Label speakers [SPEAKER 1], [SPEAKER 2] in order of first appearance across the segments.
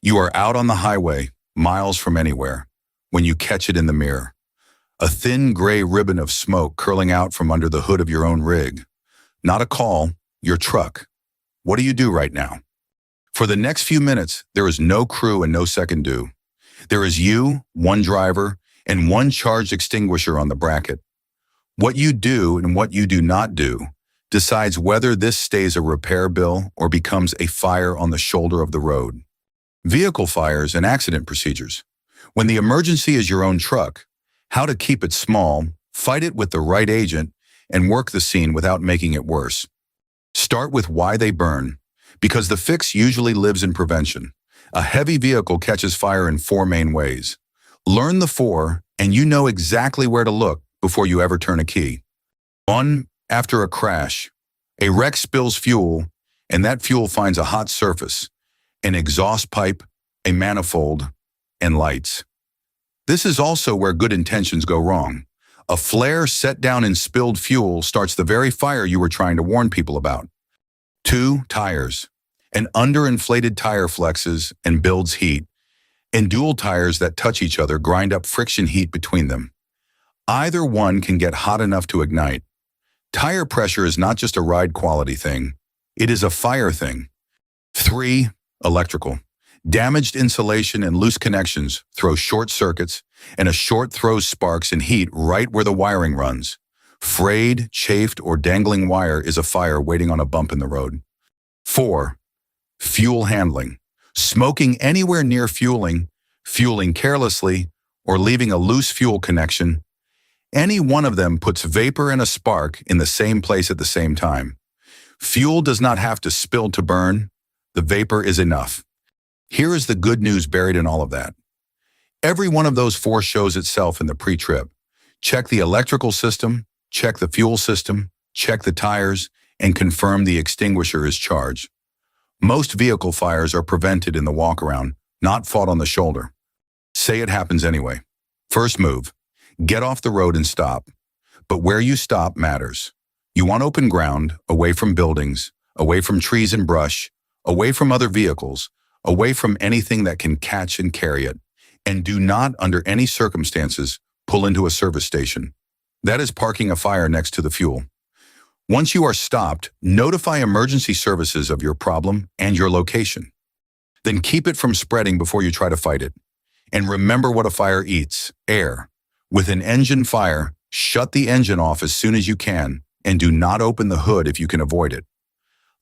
[SPEAKER 1] You are out on the highway, miles from anywhere, when you catch it in the mirror. A thin gray ribbon of smoke curling out from under the hood of your own rig. Not a call, your truck. What do you do right now? For the next few minutes, there is no crew and no second due. There is you, one driver, and one charged extinguisher on the bracket. What you do and what you do not do decides whether this stays a repair bill or becomes a fire on the shoulder of the road. Vehicle fires and accident procedures. When the emergency is your own truck, how to keep it small, fight it with the right agent, and work the scene without making it worse. Start with why they burn, because the fix usually lives in prevention. A heavy vehicle catches fire in 4 main ways. Learn the 4, and you know exactly where to look before you ever turn a key. 1. After a crash. A wreck spills fuel, and that fuel finds a hot surface, an exhaust pipe, a manifold, and lights. This is also where good intentions go wrong. A flare set down in spilled fuel starts the very fire you were trying to warn people about. 2. Tires. An underinflated tire flexes and builds heat, and dual tires that touch each other grind up friction heat between them. Either one can get hot enough to ignite. Tire pressure is not just a ride quality thing, it is a fire thing. 3. Electrical. Damaged insulation and loose connections throw short circuits, and a short throws sparks and heat right where the wiring runs. Frayed, chafed, or dangling wire is a fire waiting on a bump in the road. 4. Fuel handling. Smoking anywhere near fueling, fueling carelessly, or leaving a loose fuel connection. Any one of them puts vapor and a spark in the same place at the same time. Fuel does not have to spill to burn. The vapor is enough. Here is the good news buried in all of that. Every one of those 4 shows itself in the pre-trip. Check the electrical system, check the fuel system, check the tires, and confirm the extinguisher is charged. Most vehicle fires are prevented in the walk-around, not fought on the shoulder. Say it happens anyway. First move, get off the road and stop. But where you stop matters. You want open ground, away from buildings, away from trees and brush, away from other vehicles, away from anything that can catch and carry it. And do not, under any circumstances, pull into a service station. That is parking a fire next to the fuel. Once you are stopped, notify emergency services of your problem and your location. Then keep it from spreading before you try to fight it. And remember what a fire eats: air. With an engine fire, shut the engine off as soon as you can, and do not open the hood if you can avoid it.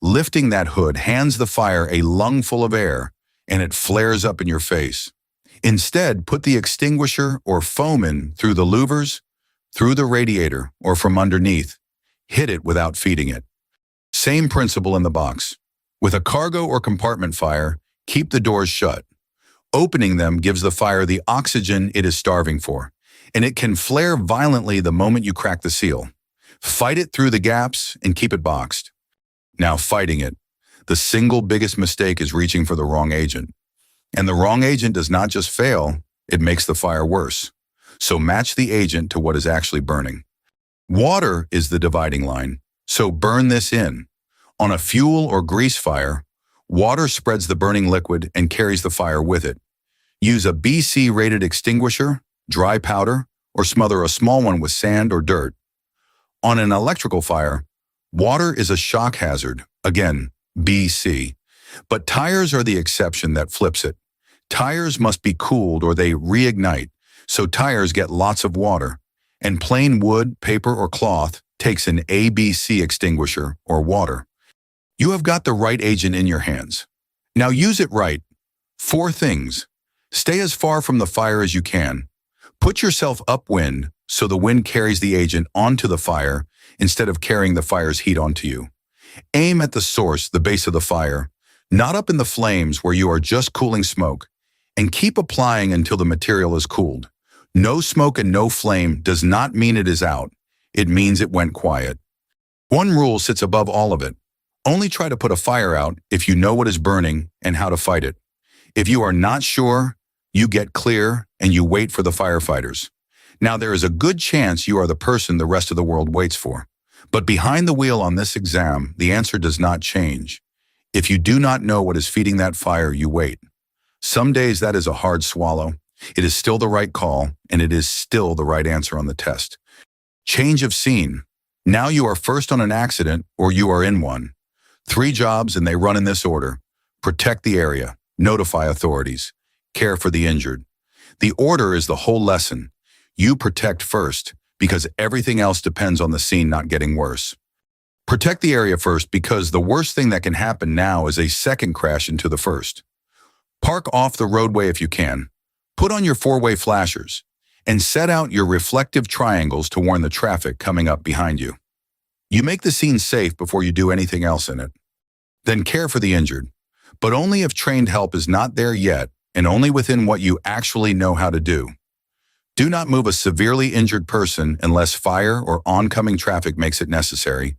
[SPEAKER 1] Lifting that hood hands the fire a lungful of air, and it flares up in your face. Instead, put the extinguisher or foam in through the louvers, through the radiator, or from underneath. Hit it without feeding it. Same principle in the box. With a cargo or compartment fire, keep the doors shut. Opening them gives the fire the oxygen it is starving for, and it can flare violently the moment you crack the seal. Fight it through the gaps and keep it boxed. Now fighting it. The single biggest mistake is reaching for the wrong agent. And the wrong agent does not just fail, it makes the fire worse. So match the agent to what is actually burning. Water is the dividing line, so burn this in. On a fuel or grease fire, water spreads the burning liquid and carries the fire with it. Use a BC-rated extinguisher, dry powder, or smother a small one with sand or dirt. On an electrical fire, water is a shock hazard, again, BC. But tires are the exception that flips it. Tires must be cooled or they reignite, so tires get lots of water. And plain wood, paper, or cloth takes an ABC extinguisher or water. You have got the right agent in your hands. Now use it right. 4 things. Stay as far from the fire as you can. Put yourself upwind so the wind carries the agent onto the fire instead of carrying the fire's heat onto you. Aim at the source, the base of the fire, not up in the flames where you are just cooling smoke, and keep applying until the material is cooled. No smoke and no flame does not mean it is out. It means it went quiet. One rule sits above all of it. Only try to put a fire out if you know what is burning and how to fight it. If you are not sure, you get clear and you wait for the firefighters. Now, there is a good chance you are the person the rest of the world waits for. But behind the wheel on this exam, the answer does not change. If you do not know what is feeding that fire, you wait. Some days that is a hard swallow. It is still the right call, and it is still the right answer on the test. Change of scene. Now you are first on an accident or you are in one. 3 jobs and they run in this order. Protect the area, notify authorities, care for the injured. The order is the whole lesson. You protect first because everything else depends on the scene not getting worse. Protect the area first because the worst thing that can happen now is a second crash into the first. Park off the roadway if you can. Put on your 4-way flashers and set out your reflective triangles to warn the traffic coming up behind you. You make the scene safe before you do anything else in it. Then care for the injured, but only if trained help is not there yet and only within what you actually know how to do. Do not move a severely injured person unless fire or oncoming traffic makes it necessary.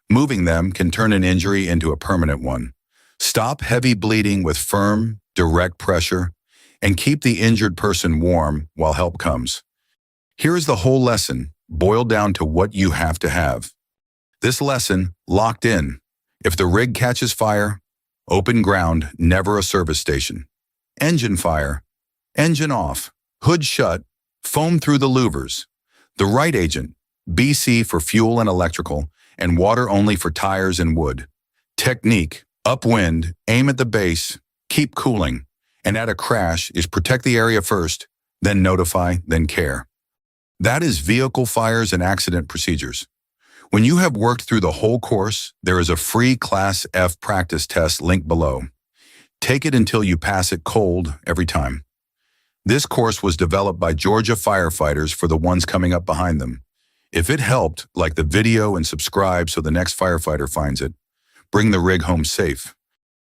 [SPEAKER 1] Moving them can turn an injury into a permanent one. Stop heavy bleeding with firm, direct pressure, and keep the injured person warm while help comes. Here is the whole lesson, boiled down to what you have to have. This lesson, locked in. If the rig catches fire, open ground, never a service station. Engine fire, engine off, hood shut, foam through the louvers. The right agent, BC for fuel and electrical, and water only for tires and wood. Technique, upwind, aim at the base, keep cooling, and at a crash is protect the area first, then notify, then care. That is vehicle fires and accident procedures. When you have worked through the whole course, there is a free Class F practice test linked below. Take it until you pass it cold every time. This course was developed by Georgia firefighters for the ones coming up behind them. If it helped, like the video and subscribe so the next firefighter finds it. Bring the rig home safe.